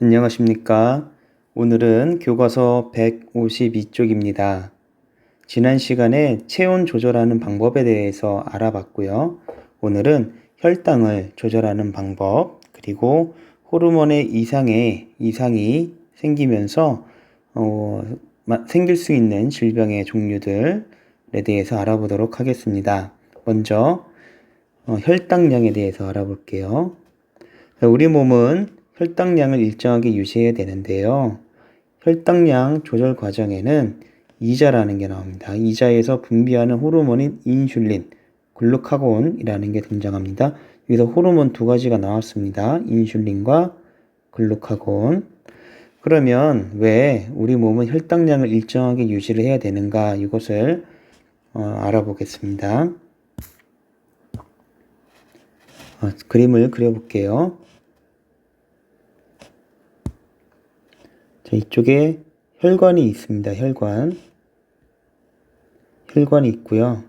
안녕하십니까. 오늘은 교과서 152쪽입니다. 지난 시간에 체온 조절하는 방법에 대해서 알아봤고요. 오늘은 혈당을 조절하는 방법, 그리고 호르몬의 이상이 생기면서 생길 수 있는 질병의 종류들에 대해서 알아보도록 하겠습니다. 먼저 혈당량에 대해서 알아볼게요. 우리 몸은 혈당량을 일정하게 유지해야 되는데요. 혈당량 조절 과정에는 이자라는 게 나옵니다. 이자에서 분비하는 호르몬인 인슐린, 글루카곤이라는 게 등장합니다. 여기서 호르몬 두 가지가 나왔습니다. 인슐린과 글루카곤. 그러면 왜 우리 몸은 혈당량을 일정하게 유지를 해야 되는가? 이것을 알아보겠습니다. 그림을 그려볼게요. 자, 이쪽에 혈관이 있습니다. 혈관이 있고요.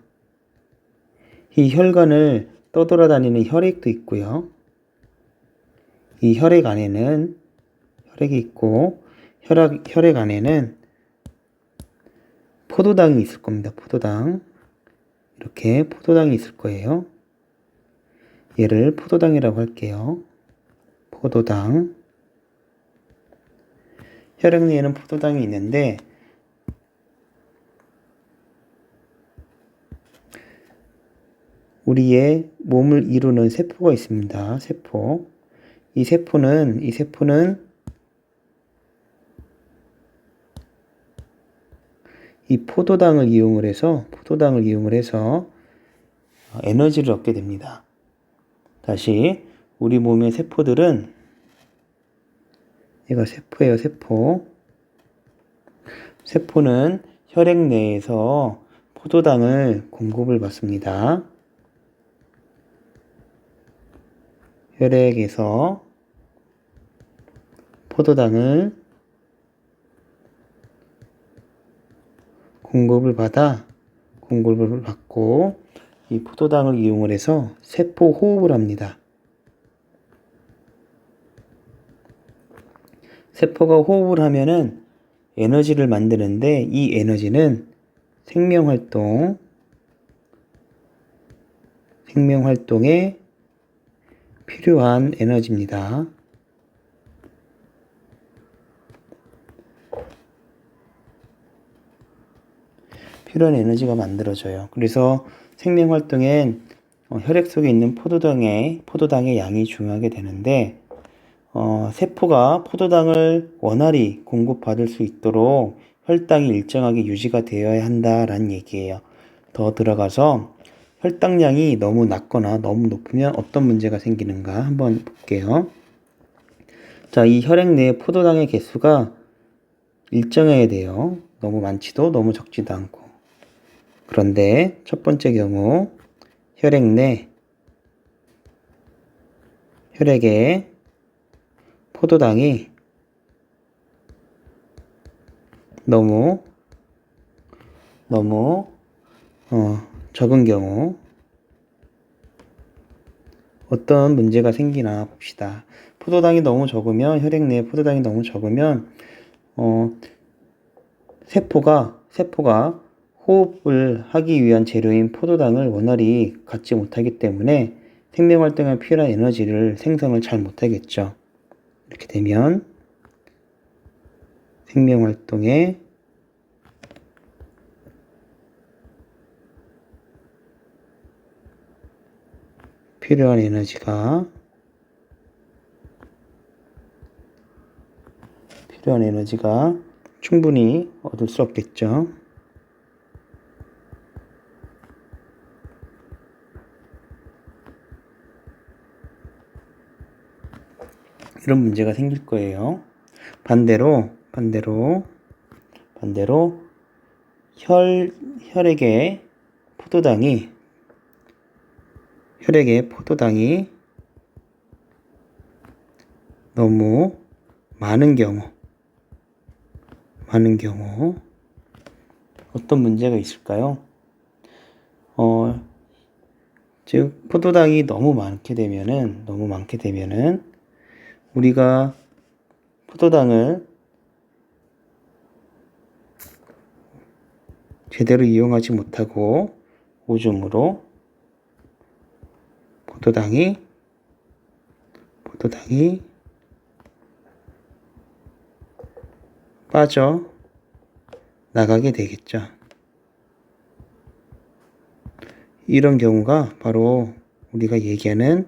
이 혈관을 떠돌아다니는 혈액도 있고요. 이 혈액 안에는 혈액이 있고 혈액 안에는 포도당이 있을 겁니다. 포도당. 이렇게 포도당이 있을 거예요. 얘를 포도당이라고 할게요. 포도당. 혈액 내에는 포도당이 있는데 우리의 몸을 이루는 세포가 있습니다. 세포. 이 세포는 이 포도당을 이용을 해서 에너지를 얻게 됩니다. 다시 우리 몸의 세포들은 얘가 세포예요. 세포는 혈액 내에서 포도당을 공급을 받습니다. 혈액에서 포도당을 공급을 받고 이 포도당을 이용을 해서 세포 호흡을 합니다. 세포가 호흡을 하면은 에너지를 만드는데 이 에너지는 생명활동에 필요한 에너지입니다. 필요한 에너지가 만들어져요. 그래서 생명활동엔 혈액 속에 있는 포도당의 양이 중요하게 되는데 세포가 포도당을 원활히 공급받을 수 있도록 혈당이 일정하게 유지가 되어야 한다라는 얘기예요. 더 들어가서 혈당량이 너무 낮거나 너무 높으면 어떤 문제가 생기는가 한번 볼게요. 자, 이 혈액 내의 포도당의 개수가 일정해야 돼요. 너무 많지도 너무 적지도 않고. 그런데 첫 번째 경우 혈액에 포도당이 너무 적은 경우 어떤 문제가 생기나 봅시다. 포도당이 너무 적으면 혈액 내에 포도당이 너무 적으면 세포가 호흡을 하기 위한 재료인 포도당을 원활히 갖지 못하기 때문에 생명활동에 필요한 에너지를 생성을 잘 못하겠죠. 이렇게 되면 생명활동에 필요한 에너지가 충분히 얻을 수 없겠죠. 이런 문제가 생길 거예요. 반대로 혈액에 포도당이 너무 많은 경우 어떤 문제가 있을까요? 즉 포도당이 너무 많게 되면은 우리가 포도당을 제대로 이용하지 못하고 오줌으로 포도당이 빠져 나가게 되겠죠. 이런 경우가 바로 우리가 얘기하는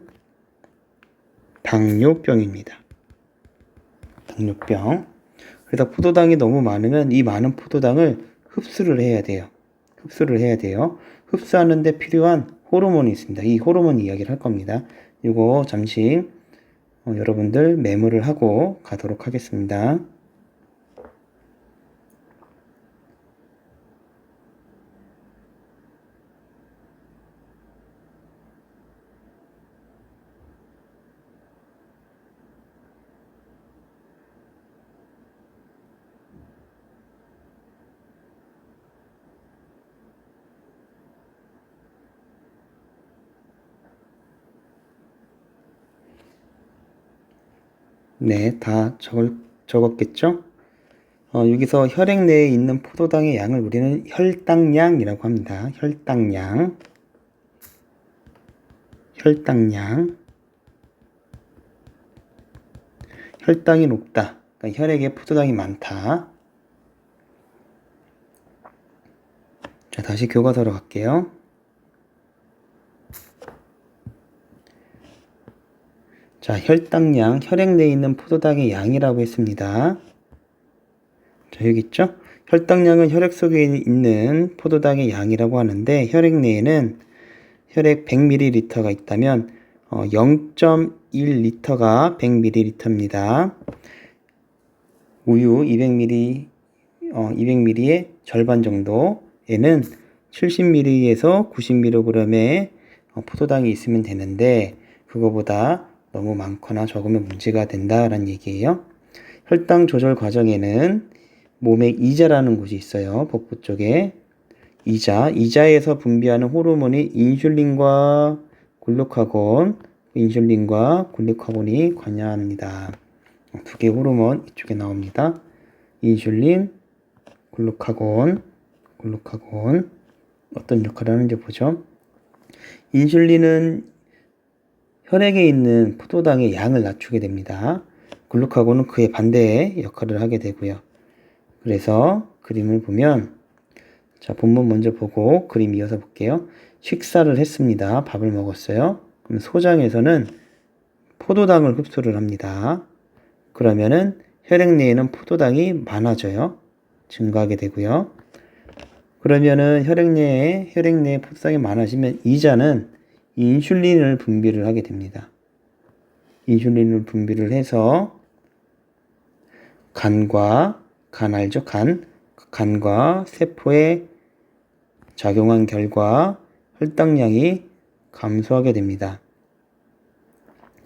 당뇨병입니다. 당뇨병. 그래서 포도당이 너무 많으면 이 많은 포도당을 흡수를 해야 돼요. 흡수하는 데 필요한 호르몬이 있습니다. 이 호르몬 이야기를 할 겁니다. 이거 잠시 여러분들 메모를 하고 가도록 하겠습니다. 네, 다 적었겠죠? 여기서 혈액 내에 있는 포도당의 양을 우리는 혈당량이라고 합니다. 혈당량. 혈당이 높다. 그러니까 혈액에 포도당이 많다. 자, 다시 교과서로 갈게요. 자, 혈당량, 혈액 내에 있는 포도당의 양이라고 했습니다. 자, 여기 있죠? 혈당량은 혈액 속에 있는 포도당의 양이라고 하는데, 혈액 내에는 혈액 100ml가 있다면 0.1L가 100ml입니다. 우유 200ml의 절반 정도에는 70ml에서 90mg의 포도당이 있으면 되는데, 그거보다 너무 많거나 적으면 문제가 된다라는 얘기예요. 혈당 조절 과정에는 몸에 이자라는 곳이 있어요. 복부 쪽에. 이자에서 분비하는 호르몬이 인슐린과 글루카곤이 관여합니다. 두 개의 호르몬 이쪽에 나옵니다. 인슐린, 글루카곤 어떤 역할을 하는지 보죠. 인슐린은 혈액에 있는 포도당의 양을 낮추게 됩니다. 글루카곤은 그의 반대의 역할을 하게 되고요. 그래서 그림을 보면, 자, 본문 먼저 보고 그림 이어서 볼게요. 식사를 했습니다. 밥을 먹었어요. 그럼 소장에서는 포도당을 흡수를 합니다. 그러면은 혈액 내에는 포도당이 많아져요. 증가하게 되고요. 그러면은 혈액 내에 포도당이 많아지면 이자는 인슐린을 분비를 하게 됩니다. 인슐린을 분비를 해서 간과 세포에 작용한 결과 혈당량이 감소하게 됩니다.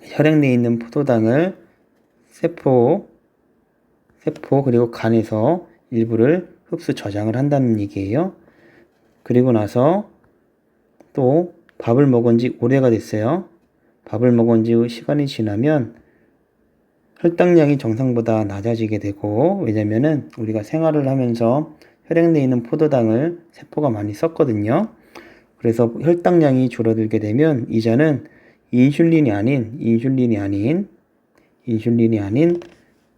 혈액 내에 있는 포도당을 세포 그리고 간에서 일부를 흡수 저장을 한다는 얘기예요. 그리고 나서 또 밥을 먹은 지 오래가 됐어요. 밥을 먹은 지 시간이 지나면 혈당량이 정상보다 낮아지게 되고, 왜냐면은 우리가 생활을 하면서 혈액 내에 있는 포도당을 세포가 많이 썼거든요. 그래서 혈당량이 줄어들게 되면 이자는 인슐린이 아닌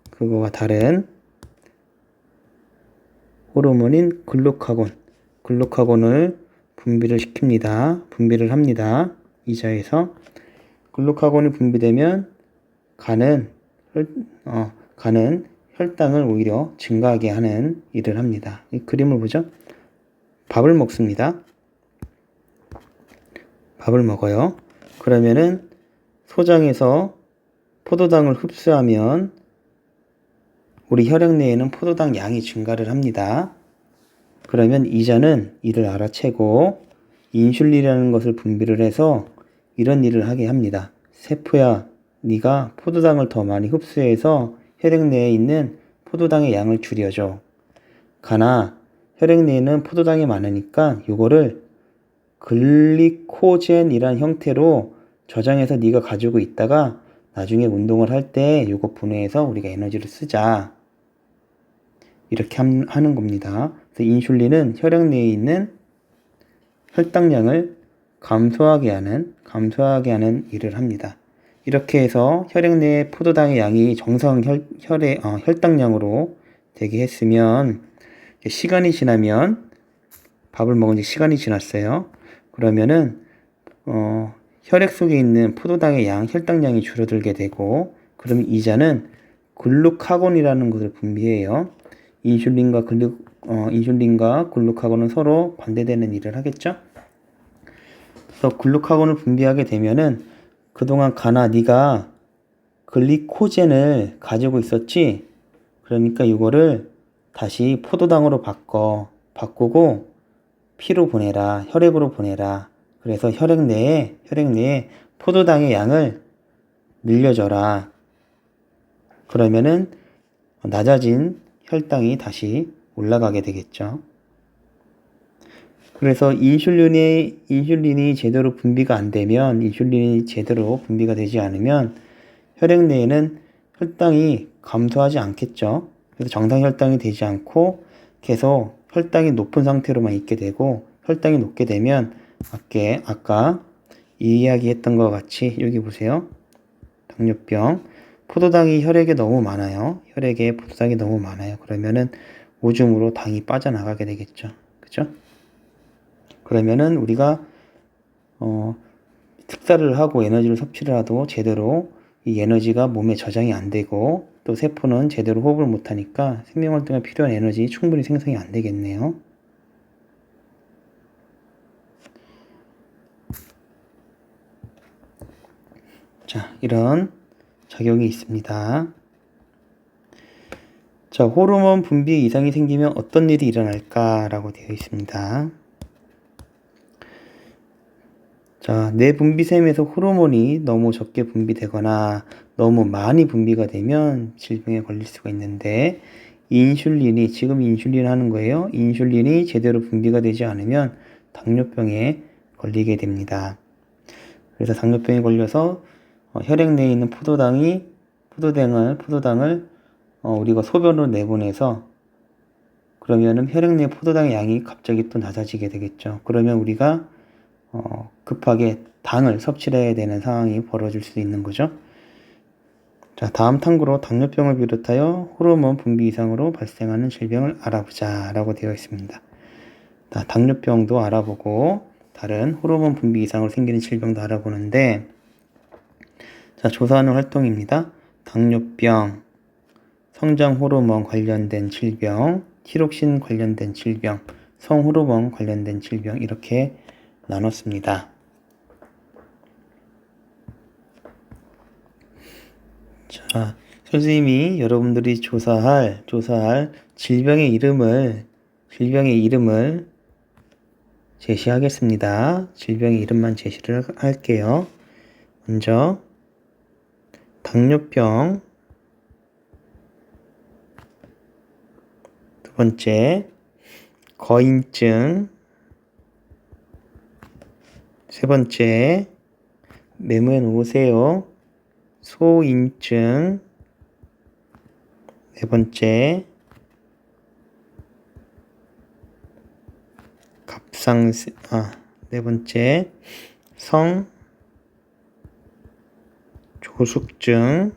그거와 다른 호르몬인 글루카곤을 분비를 합니다. 이자에서 글루카곤이 분비되면 간은 혈당을 오히려 증가하게 하는 일을 합니다. 이 그림을 보죠. 밥을 먹습니다. 밥을 먹어요. 그러면은 소장에서 포도당을 흡수하면 우리 혈액 내에는 포도당 양이 증가를 합니다. 그러면 이자는 이를 알아채고 인슐린이라는 것을 분비를 해서 이런 일을 하게 합니다. 세포야, 네가 포도당을 더 많이 흡수해서 혈액 내에 있는 포도당의 양을 줄여줘. 가나 혈액 내에는 포도당이 많으니까 이거를 글리코젠이란 형태로 저장해서 네가 가지고 있다가 나중에 운동을 할 때 요거 분해해서 우리가 에너지를 쓰자. 이렇게 하는 겁니다. 그래서 인슐린은 혈액 내에 있는 혈당량을 감소하게 하는 일을 합니다. 이렇게 해서 혈액 내의 포도당의 양이 정상 혈당량으로 되게 했으면, 시간이 지나면, 밥을 먹은 지 시간이 지났어요. 그러면은 혈액 속에 있는 포도당의 혈당량이 줄어들게 되고, 그러면 이자는 글루카곤이라는 것을 분비해요. 인슐린과 글루카곤은 서로 반대되는 일을 하겠죠. 그래서 글루카곤을 분비하게 되면은, 그동안 네가 글리코젠을 가지고 있었지? 그러니까 이거를 다시 포도당으로 바꾸고 피로 보내라, 혈액으로 보내라. 그래서 혈액 내에 포도당의 양을 늘려줘라. 그러면은 낮아진 혈당이 다시 올라가게 되겠죠. 그래서 인슐린이 제대로 분비가 되지 않으면 혈액 내에는 혈당이 감소하지 않겠죠. 그래서 정상 혈당이 되지 않고 계속 혈당이 높은 상태로만 있게 되고, 혈당이 높게 되면 아까 이야기했던 것 같이 여기 보세요. 당뇨병. 포도당이 혈액에 너무 많아요. 그러면은 오줌으로 당이 빠져나가게 되겠죠. 그죠? 그러면은 우리가 식사를 하고 에너지를 섭취를 하도 제대로 이 에너지가 몸에 저장이 안 되고, 또 세포는 제대로 호흡을 못 하니까 생명활동에 필요한 에너지 충분히 생성이 안 되겠네요. 자, 이런 작용이 있습니다. 자, 호르몬 분비에 이상이 생기면 어떤 일이 일어날까라고 되어 있습니다. 자, 내 분비샘에서 호르몬이 너무 적게 분비되거나 너무 많이 분비가 되면 질병에 걸릴 수가 있는데, 지금 인슐린 하는 거예요. 인슐린이 제대로 분비가 되지 않으면 당뇨병에 걸리게 됩니다. 그래서 당뇨병에 걸려서 혈액 내에 있는 포도당을 우리가 소변으로 내보내서, 그러면은 혈액 내 포도당의 양이 갑자기 또 낮아지게 되겠죠. 그러면 우리가 급하게 당을 섭취를 해야 되는 상황이 벌어질 수 있는 거죠. 자, 다음 탐구로 당뇨병을 비롯하여 호르몬 분비 이상으로 발생하는 질병을 알아보자 라고 되어 있습니다. 자, 당뇨병도 알아보고 다른 호르몬 분비 이상으로 생기는 질병도 알아보는데, 자, 조사하는 활동입니다. 당뇨병, 성장 호르몬 관련된 질병, 티록신 관련된 질병, 성호르몬 관련된 질병, 이렇게 나눴습니다. 자, 선생님이 여러분들이 조사할 질병의 이름을 제시하겠습니다. 질병의 이름만 제시를 할게요. 먼저 당뇨병, 두 번째 거인증, 세 번째 메모해 놓으세요. 소인증, 네 번째 네 번째 성조숙증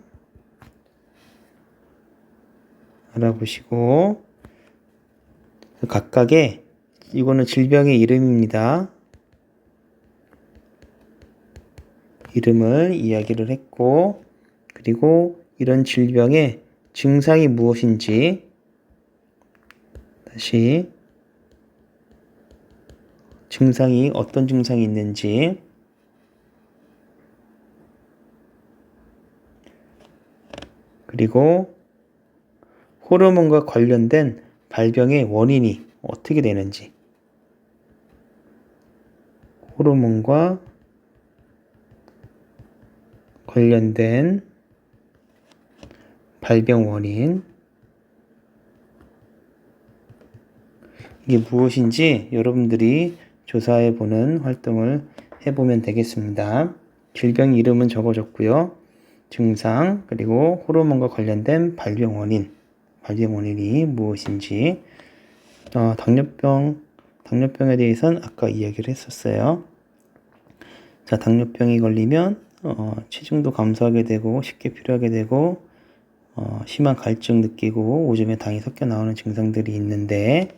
알아보시고, 각각의, 이거는 질병의 이름입니다. 이름을 이야기를 했고, 그리고 이런 질병의 증상이 무엇인지, 다시 어떤 증상이 있는지, 그리고 호르몬과 관련된 발병의 원인이 어떻게 되는지, 호르몬과 관련된 발병 원인, 이게 무엇인지 여러분들이 조사해보는 활동을 해보면 되겠습니다. 질병 이름은 적어줬고요. 증상, 그리고 호르몬과 관련된 발병 원인이 무엇인지, 당뇨병에 대해서는 아까 이야기를 했었어요. 자, 당뇨병이 걸리면, 체중도 감소하게 되고, 쉽게 피로하게 되고, 심한 갈증 느끼고, 오줌에 당이 섞여 나오는 증상들이 있는데,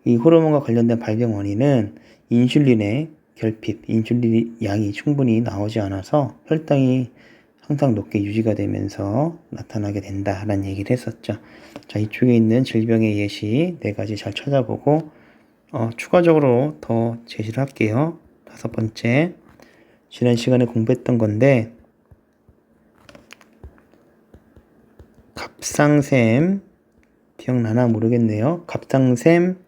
이 호르몬과 관련된 발병 원인은 인슐린의 결핍, 인슐린 양이 충분히 나오지 않아서 혈당이 항상 높게 유지가 되면서 나타나게 된다라는 얘기를 했었죠. 자, 이쪽에 있는 질병의 예시 4가지 잘 찾아보고 추가적으로 더 제시를 할게요. 5번째, 지난 시간에 공부했던 건데 갑상샘 기억나나 모르겠네요. 갑상샘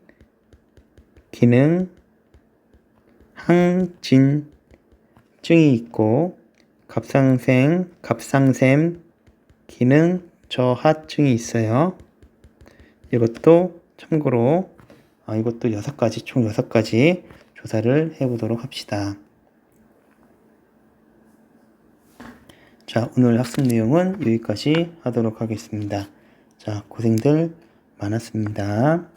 기능 항진증이 있고 갑상샘 기능 저하증이 있어요. 이것도 참고로 이것도 총 6가지 조사를 해보도록 합시다. 자, 오늘 학습 내용은 여기까지 하도록 하겠습니다. 자, 고생들 많았습니다.